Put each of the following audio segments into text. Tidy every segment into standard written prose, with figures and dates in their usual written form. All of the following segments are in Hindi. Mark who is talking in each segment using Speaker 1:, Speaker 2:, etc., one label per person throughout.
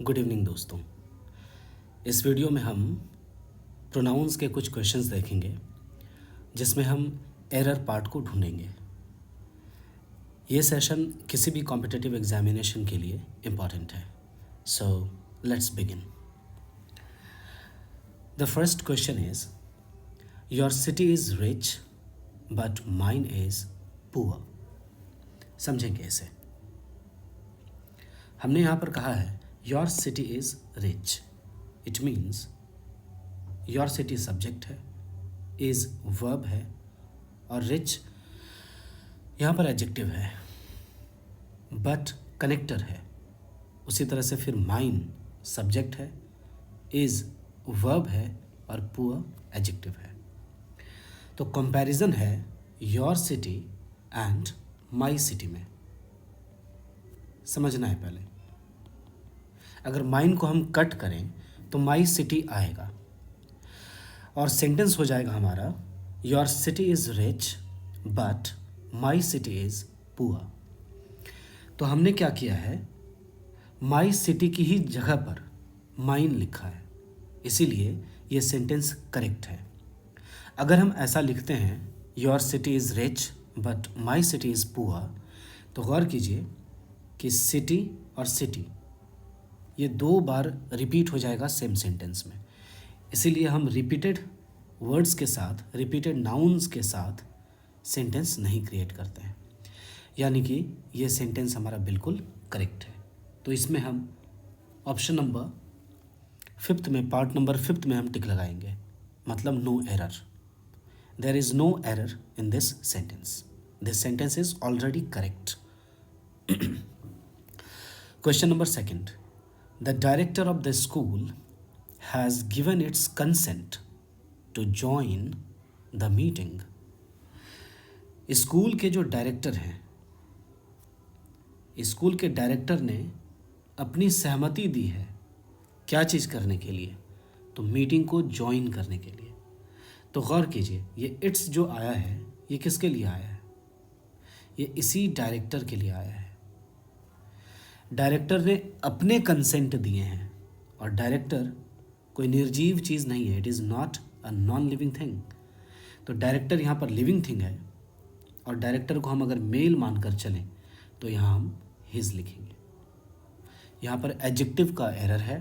Speaker 1: गुड इवनिंग दोस्तों। इस वीडियो में हम प्रोनाउंस के कुछ क्वेश्चंस देखेंगे जिसमें हम एरर पार्ट को ढूंढेंगे। ये सेशन किसी भी कॉम्पिटिटिव एग्जामिनेशन के लिए इम्पॉर्टेंट है। So let's begin. The first question is your city is rich but mine is poor. समझेंगे इसे। हमने यहाँ पर कहा है your city is rich. It means your city subject है, इज़ वर्ब है और रिच यहाँ पर एडजेक्टिव है, बट कनेक्टर है। उसी तरह से फिर माइन सब्जेक्ट है, इज़ वर्ब है और पुअर एडजेक्टिव है। तो कंपैरिजन है your city and my city में। समझना है पहले। अगर माइन को हम कट करें तो माई सिटी आएगा और सेंटेंस हो जाएगा हमारा your city is rich but my city is poor. तो हमने क्या किया है, माई सिटी की ही जगह पर माइन लिखा है, इसीलिए ये सेंटेंस करेक्ट है। अगर हम ऐसा लिखते हैं your city is rich but my city is poor, तो गौर कीजिए कि सिटी और सिटी ये दो बार रिपीट हो जाएगा सेम सेंटेंस में। इसीलिए हम रिपीटेड वर्ड्स के साथ, रिपीटेड नाउन्स के साथ सेंटेंस नहीं क्रिएट करते हैं, यानी कि ये सेंटेंस हमारा बिल्कुल करेक्ट है। तो इसमें हम ऑप्शन नंबर 5 में, पार्ट नंबर 5 में हम टिक लगाएंगे, मतलब no error. There is no error in this sentence. This sentence is already correct. Question number 2, the director of the school has given its consent to join the meeting. School के जो डायरेक्टर हैं, स्कूल के डायरेक्टर ने अपनी सहमति दी है क्या चीज़ करने के लिए, तो मीटिंग को ज्वाइन करने के लिए। तो गौर कीजिए ये इट्स जो आया है ये किसके लिए आया है, ये इसी डायरेक्टर के लिए आया है। डायरेक्टर ने अपने कंसेंट दिए हैं और डायरेक्टर कोई निर्जीव चीज़ नहीं है, it is not a non living thing. तो डायरेक्टर यहाँ पर लिविंग थिंग है और डायरेक्टर को हम अगर मेल मानकर चलें तो यहाँ हम हिज लिखेंगे। यहाँ पर एडजेक्टिव का एरर है।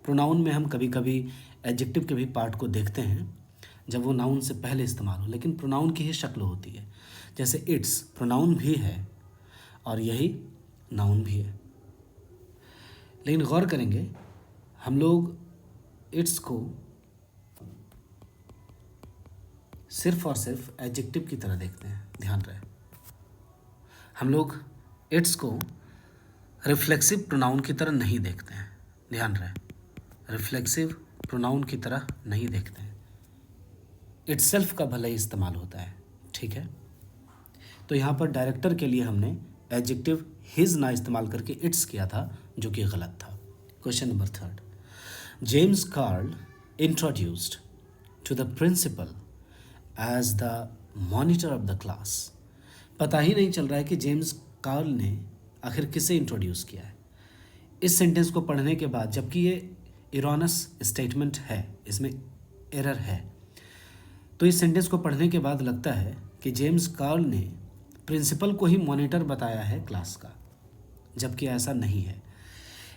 Speaker 1: प्रोनाउन में हम कभी कभी एडजेक्टिव के भी पार्ट को देखते हैं जब वो नाउन से पहले इस्तेमाल हो, लेकिन प्रोनाउन की ही शक्ल होती है। जैसे इट्स प्रोनाउन भी है और यही नाउन भी है, लेकिन गौर करेंगे हम लोग इट्स को सिर्फ और सिर्फ एडजेक्टिव की तरह देखते हैं। ध्यान रहे, हम लोग इट्स को रिफ्लेक्सिव प्रोनाउन की तरह नहीं देखते हैं। ध्यान रहे, रिफ्लेक्सिव प्रोनाउन की तरह नहीं देखते हैं। इटसेल्फ का भले ही इस्तेमाल होता है, ठीक है। तो यहाँ पर डायरेक्टर के लिए हमने एडजेक्टिव हिज ना इस्तेमाल करके इट्स किया था, जो कि गलत था। Question number 3, James Carl introduced to the principal as the monitor of the class. पता ही नहीं चल रहा है कि जेम्स कार्ल ने आखिर किसे इंट्रोड्यूस किया है। इस सेंटेंस को पढ़ने के बाद, जबकि ये इरोनस स्टेटमेंट है, इसमें एरर है, तो इस सेंटेंस को पढ़ने के बाद लगता है कि जेम्स कार्ल ने प्रिंसिपल को ही मॉनिटर बताया है क्लास का, जबकि ऐसा नहीं है।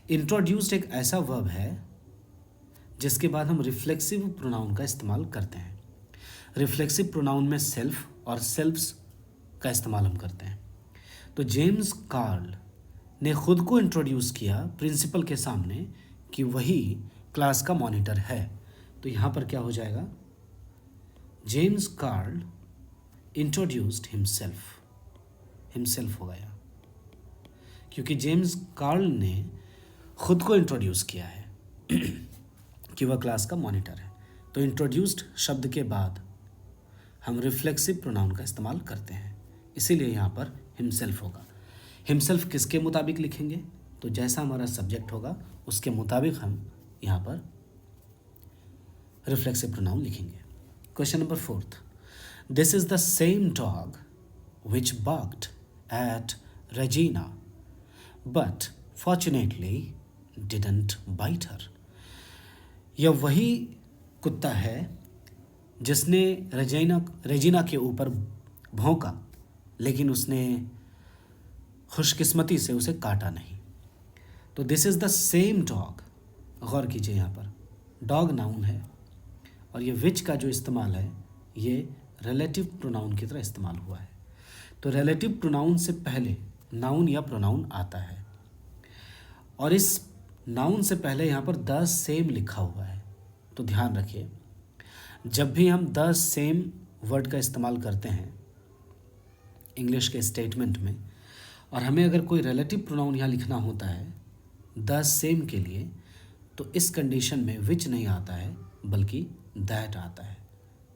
Speaker 1: इंट्रोड्यूस्ड एक ऐसा वर्ब है जिसके बाद हम रिफ्लेक्सिव प्रोनाउन का इस्तेमाल करते हैं। रिफ्लेक्सिव प्रोनाउन में सेल्फ और सेल्फ्स का इस्तेमाल हम करते हैं। तो जेम्स कार्ल ने खुद को इंट्रोड्यूस किया प्रिंसिपल के सामने कि वही क्लास का मॉनिटर है। तो यहाँ पर क्या हो जाएगा, James Carl introduced himself. Himself हो गया क्योंकि जेम्स कार्ल ने खुद को इंट्रोड्यूस किया है कि वह क्लास का मॉनिटर है। तो इंट्रोड्यूस्ड शब्द के बाद हम रिफ्लेक्सिव प्रोनाउन का इस्तेमाल करते हैं, इसीलिए यहाँ पर हिमसेल्फ होगा। हिमसेल्फ किसके मुताबिक लिखेंगे, तो जैसा हमारा सब्जेक्ट होगा उसके मुताबिक हम यहाँ पर रिफ्लेक्सिव प्रोनाउन लिखेंगे। Question number 4, this is the same dog which barked at Regina, but fortunately didn't bite her. यह वही कुत्ता है जिसने रेजिना के ऊपर भौंका, लेकिन उसने खुशकिस्मती से उसे काटा नहीं। तो this is the same dog. गौर कीजिए, यहाँ पर डॉग नाउन है और ये विच का जो इस्तेमाल है ये रिलेटिव प्रोनाउन की तरह इस्तेमाल हुआ है। तो रिलेटिव प्रोनाउन से पहले नाउन या प्रोनाउन आता है और इस नाउन से पहले यहाँ पर द सेम लिखा हुआ है। तो ध्यान रखिए, जब भी हम द सेम वर्ड का इस्तेमाल करते हैं इंग्लिश के स्टेटमेंट में और हमें अगर कोई रिलेटिव प्रोनाउन यहाँ लिखना होता है द सेम के लिए, तो इस कंडीशन में विच नहीं आता है बल्कि दैट आता है।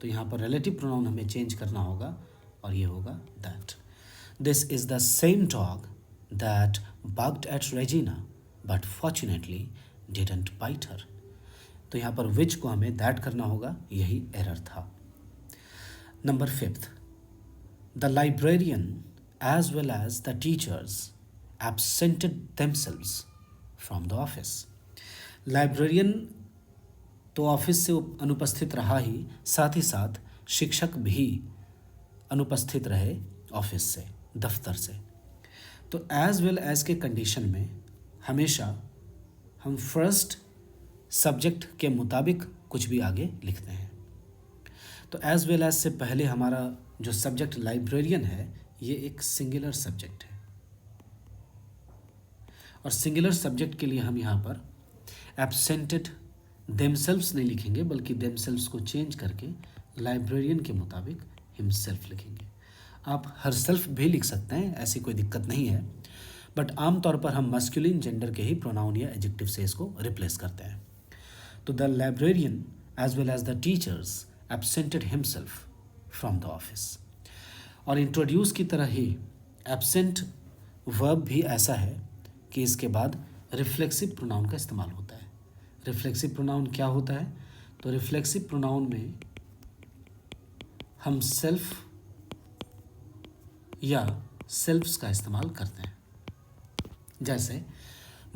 Speaker 1: तो यहाँ पर रिलेटिव प्रोनाउन हमें चेंज करना होगा और ये होगा that. This is the same dog that barked at Regina but fortunately didn't bite her। तो यहाँ पर विच को हमें दैट करना होगा, यही एरर था। Number 5, the librarian as well as the teachers absented themselves from the office। Librarian तो ऑफिस से अनुपस्थित रहा ही, साथ ही साथ शिक्षक भी अनुपस्थित रहे ऑफिस से, दफ्तर से। तो एज वेल एज के कंडीशन में हमेशा हम फर्स्ट सब्जेक्ट के मुताबिक कुछ भी आगे लिखते हैं। तो एज वेल एज से पहले हमारा जो सब्जेक्ट लाइब्रेरियन है ये एक सिंगुलर सब्जेक्ट है और सिंगुलर सब्जेक्ट के लिए हम यहाँ पर एब्सेंटेड देमसेल्व्स नहीं लिखेंगे बल्कि देमसेल्व्स को चेंज करके लाइब्रेरियन के मुताबिक हिमसेल्फ लिखेंगे। आप हर सेल्फ भी लिख सकते हैं, ऐसी कोई दिक्कत नहीं है, बट आमतौर पर हम मस्कुलिन जेंडर के ही प्रोनाउन या एडजेक्टिव से इसको रिप्लेस करते हैं। तो the librarian as well as the teachers absented himself from the office. और इंट्रोड्यूस की तरह ही एब्सेंट वर्ब भी ऐसा है कि इसके बाद रिफ्लेक्सिव प्रोनाउन का इस्तेमाल होता है। रिफ्लेक्सिव प्रोनाउन क्या होता है? तो रिफ्लेक्सिव प्रोनाउन में हम सेल्फ या सेल्फ्स का इस्तेमाल करते हैं, जैसे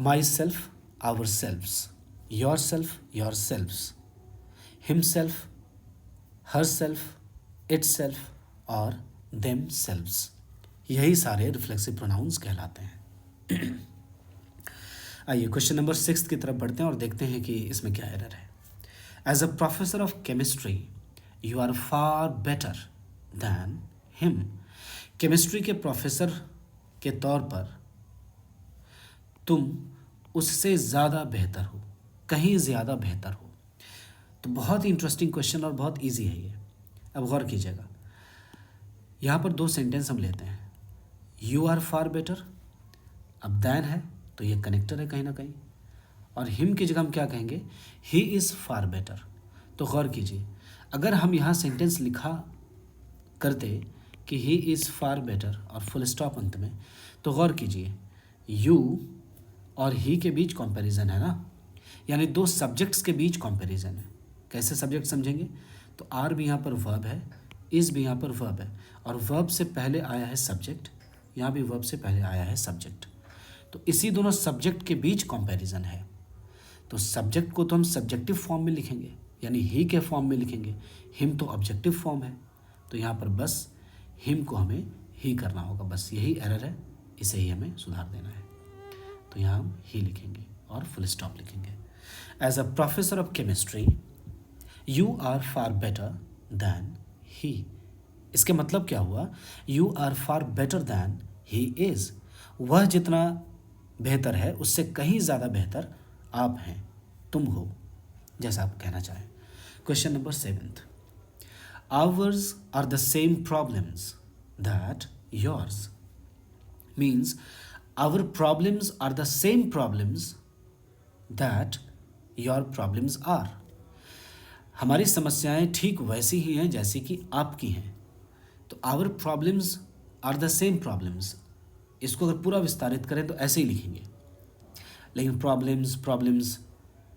Speaker 1: myself, our selfs, yourself, your selfs, himself, herself, itself और देम सेल्फ्स। यही सारे रिफ्लेक्सिव प्रोनाउंस कहलाते हैं। आइए क्वेश्चन नंबर 6 की तरफ बढ़ते हैं और देखते हैं कि इसमें क्या एरर है। As a professor of chemistry you are far better than him. Chemistry के प्रोफेसर के तौर पर तुम उससे ज़्यादा बेहतर हो, कहीं ज़्यादा बेहतर हो। तो बहुत ही इंटरेस्टिंग क्वेश्चन और बहुत इजी है ये। अब गौर कीजिएगा, यहाँ पर 2 सेंटेंस हम लेते हैं। यू आर फार बेटर, अब दैन है तो ये कनेक्टर है कहीं ना कहीं, और हिम की जगह हम क्या कहेंगे? He is far better. तो गौर कीजिए, अगर हम यहाँ सेंटेंस लिखा करते कि ही इज़ फार बेटर और फुल स्टॉप अंत में, तो गौर कीजिए यू और ही के बीच कंपैरिजन है ना, यानी 2 सब्जेक्ट्स के बीच कंपैरिजन है। कैसे सब्जेक्ट समझेंगे? तो आर भी यहाँ पर वर्ब है, इज़ भी यहाँ पर वर्ब है, और वर्ब से पहले आया है सब्जेक्ट, यहाँ भी वर्ब से पहले आया है सब्जेक्ट। तो इसी दोनों सब्जेक्ट के बीच कंपैरिजन है। तो सब्जेक्ट को तो हम सब्जेक्टिव फॉर्म में लिखेंगे, यानी ही के फॉर्म में लिखेंगे। हिम तो ऑब्जेक्टिव फॉर्म है, तो यहाँ पर बस हिम को हमें ही करना होगा। बस यही एरर है, इसे ही हमें सुधार देना है। तो यहाँ हम ही लिखेंगे और फुल स्टॉप लिखेंगे। As a professor of chemistry you are far better than he. इसके मतलब क्या हुआ? You are far better than he is. वह जितना बेहतर है उससे कहीं ज़्यादा बेहतर आप हैं, तुम हो, जैसा आप कहना चाहें। Question number 7, ours are the same problems that yours. Means our problems are the same problems that your problems are. हमारी समस्याएं ठीक वैसी ही हैं जैसी कि आपकी हैं। तो our problems are the same problems, इसको अगर पूरा विस्तारित करें तो ऐसे ही लिखेंगे, लेकिन प्रॉब्लम्स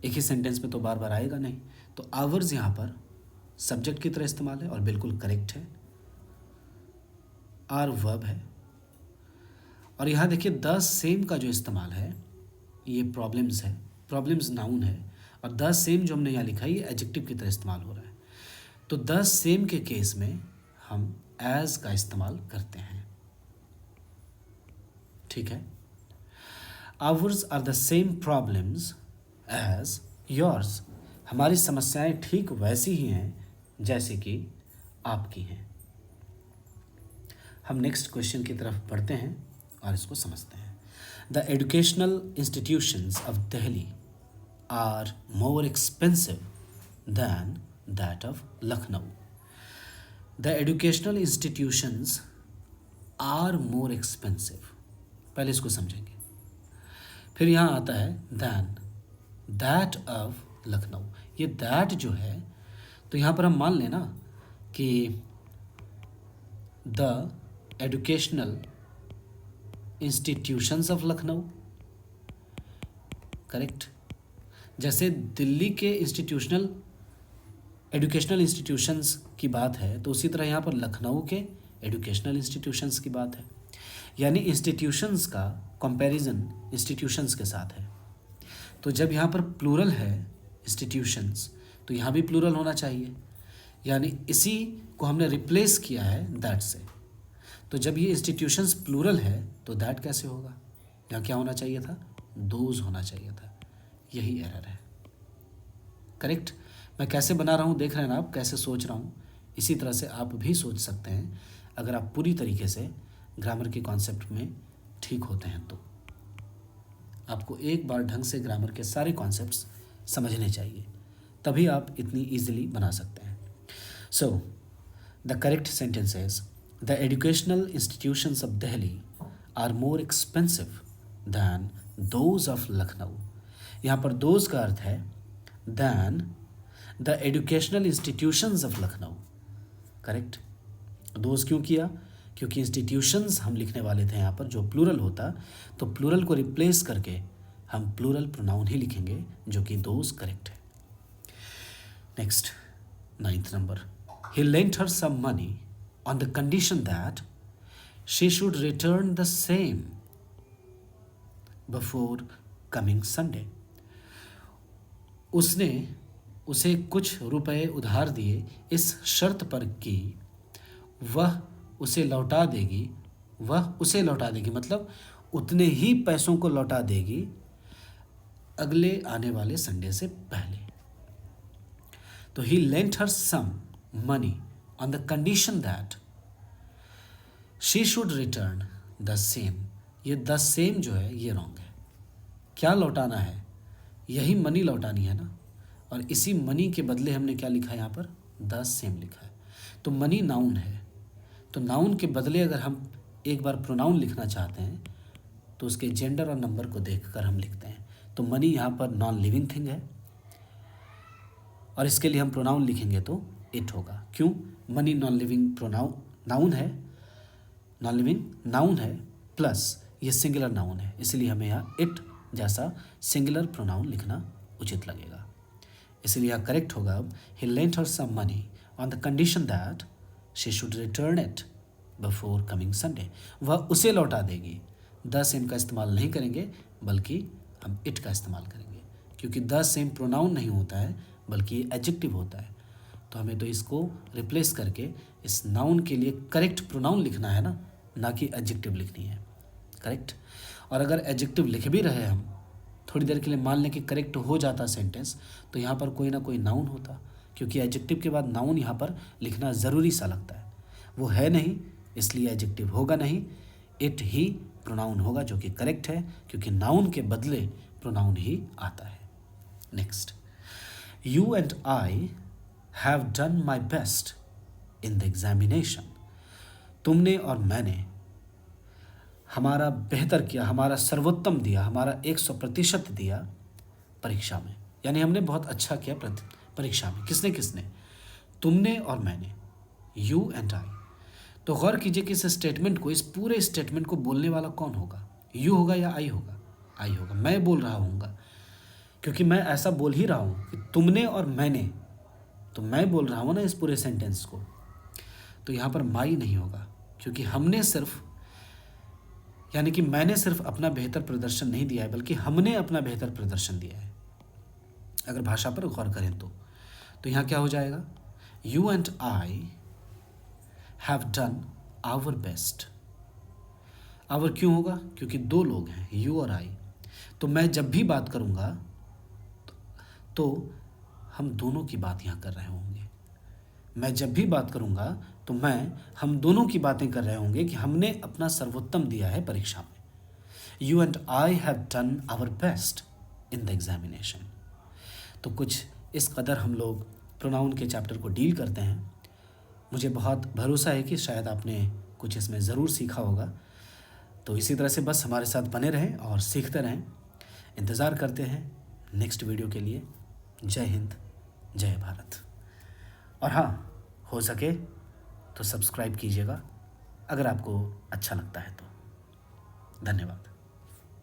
Speaker 1: एक ही सेंटेंस में तो बार बार आएगा नहीं। तो आवर्स यहाँ पर सब्जेक्ट की तरह इस्तेमाल है और बिल्कुल करेक्ट है। आर वर्ब है, और यहाँ देखिए द सेम का जो इस्तेमाल है ये प्रॉब्लम्स है, प्रॉब्लम्स नाउन है, और द सेम जो हमने यहाँ लिखा है ये एडजेक्टिव की तरह इस्तेमाल हो रहा है। तो द सेम के केस में हम एज का इस्तेमाल करते हैं, ठीक है। Ours are the same problems as yours, हमारी समस्याएं ठीक वैसी ही हैं जैसे कि आपकी हैं। हम नेक्स्ट क्वेश्चन की तरफ बढ़ते हैं और इसको समझते हैं। The educational institutions of Delhi are more expensive than that of Lucknow. The educational institutions are more expensive, पहले इसको समझेंगे। फिर यहाँ आता है दैन, दैट ऑफ लखनऊ। ये दैट जो है तो यहाँ पर हम मान लें ना कि the educational institutions of Lucknow, correct. जैसे दिल्ली के एजुकेशनल इंस्टीट्यूशंस की बात है तो उसी तरह यहाँ पर लखनऊ के एजुकेशनल इंस्टीट्यूशंस की बात है, यानी इंस्टीट्यूशंस का कंपैरिजन इंस्टीट्यूशंस के साथ है। तो जब यहाँ पर प्लूरल है इंस्टीट्यूशंस तो यहाँ भी प्लूरल होना चाहिए, यानी इसी को हमने रिप्लेस किया है दैट से। तो जब ये इंस्टीट्यूशंस प्लूरल है तो दैट कैसे होगा, यहाँ क्या होना चाहिए था, दोज होना चाहिए था। यही एरर है, करेक्ट। मैं कैसे बना रहा हूँ देख रहे हैं ना आप, कैसे सोच रहा हूँ, इसी तरह से आप भी सोच सकते हैं अगर आप पूरी तरीके से ग्रामर के कॉन्सेप्ट में ठीक होते हैं तो। आपको एक बार ढंग से ग्रामर के सारे कॉन्सेप्ट्स समझने चाहिए, तभी आप इतनी ईजिली बना सकते हैं। So the correct sentence is the educational institutions of Delhi are more expensive than those of Lucknow. यहाँ पर दोज का अर्थ है than the educational institutions of Lucknow, correct. Those क्यों किया, क्योंकि इंस्टीट्यूशंस हम लिखने वाले थे यहाँ पर, जो प्लूरल होता तो प्लूरल को रिप्लेस करके हम प्लूरल प्रोनाउन ही लिखेंगे, जो कि दोज करेक्ट है। Next 9th number, he lent her some money on the condition that she should return the same before coming Sunday. उसने उसे कुछ रुपए उधार दिए इस शर्त पर कि वह उसे लौटा देगी, मतलब उतने ही पैसों को लौटा देगी अगले आने वाले संडे से पहले। तो he lent her some money on the condition that she should return the same. ये द सेम जो है ये रॉन्ग है। क्या लौटाना है, यही मनी लौटानी है ना, और इसी मनी के बदले हमने क्या लिखा है यहाँ पर, द सेम लिखा है। तो मनी नाउन है, तो नाउन के बदले अगर हम एक बार प्रोनाउन लिखना चाहते हैं तो उसके जेंडर और नंबर को देखकर हम लिखते हैं। तो मनी यहाँ पर नॉन लिविंग थिंग है और इसके लिए हम प्रोनाउन लिखेंगे तो इट होगा। क्यों, मनी नॉन लिविंग नाउन है, नॉन लिविंग नाउन है, प्लस ये सिंगुलर नाउन है, इसलिए हमें यहाँ इट जैसा सिंगुलर प्रोनाउन लिखना उचित लगेगा। इसलिए यहाँ करेक्ट होगा अब, he lent her some money on the condition that she should return it before coming Sunday. वह उसे लौटा देगी। द सेम का इस्तेमाल नहीं करेंगे बल्कि हम इट का इस्तेमाल करेंगे, क्योंकि द सेम प्रोनाउन नहीं होता है बल्कि एडजेक्टिव होता है। तो हमें तो इसको रिप्लेस करके इस नाउन के लिए करेक्ट प्रोनाउन लिखना है ना कि एडजेक्टिव लिखनी है, करेक्ट। और अगर एडजेक्टिव लिख भी रहे हम, थोड़ी देर के लिए मान लें कि करेक्ट हो जाता सेंटेंस, तो यहाँ पर कोई ना कोई नाउन होता, क्योंकि एडजेक्टिव के बाद नाउन यहाँ पर लिखना ज़रूरी सा लगता है। वो है नहीं, इसलिए एडजेक्टिव होगा नहीं, इट ही प्रोनाउन होगा, जो कि करेक्ट है, क्योंकि नाउन के बदले प्रोनाउन ही आता है। Next, you and I have done my best in the examination. तुमने और मैंने हमारा बेहतर किया, हमारा सर्वोत्तम दिया, हमारा 100% दिया परीक्षा में, यानी हमने बहुत अच्छा किया परीक्षा में। किसने, तुमने और मैंने, यू एंड आई। तो गौर कीजिए कि इस स्टेटमेंट को, इस पूरे स्टेटमेंट को बोलने वाला कौन होगा, यू होगा या आई होगा, आई होगा। मैं बोल रहा हूँगा क्योंकि मैं ऐसा बोल ही रहा हूँ कि तुमने और मैंने, तो मैं बोल रहा हूँ ना इस पूरे सेंटेंस को। तो यहाँ पर माई नहीं होगा, क्योंकि हमने सिर्फ यानी कि मैंने सिर्फ अपना बेहतर प्रदर्शन नहीं दिया है, बल्कि हमने अपना बेहतर प्रदर्शन दिया है। अगर भाषा पर गौर करें तो यहाँ क्या हो जाएगा? You and I have done our best. Our क्यों होगा? क्योंकि दो लोग हैं, यू और आई। तो मैं जब भी बात करूँगा तो हम दोनों की बात यहाँ कर रहे होंगे। मैं जब भी बात करूँगा तो हम दोनों की बातें कर रहे होंगे कि हमने अपना सर्वोत्तम दिया है परीक्षा में। You and I have done our best in the examination. तो कुछ इस कदर हम लोग प्रोनाउन के चैप्टर को डील करते हैं। मुझे बहुत भरोसा है कि शायद आपने कुछ इसमें ज़रूर सीखा होगा। तो इसी तरह से बस हमारे साथ बने रहें और सीखते रहें। इंतज़ार करते हैं नेक्स्ट वीडियो के लिए। जय हिंद, जय भारत। और हाँ, हो सके तो सब्सक्राइब कीजिएगा अगर आपको अच्छा लगता है तो। धन्यवाद।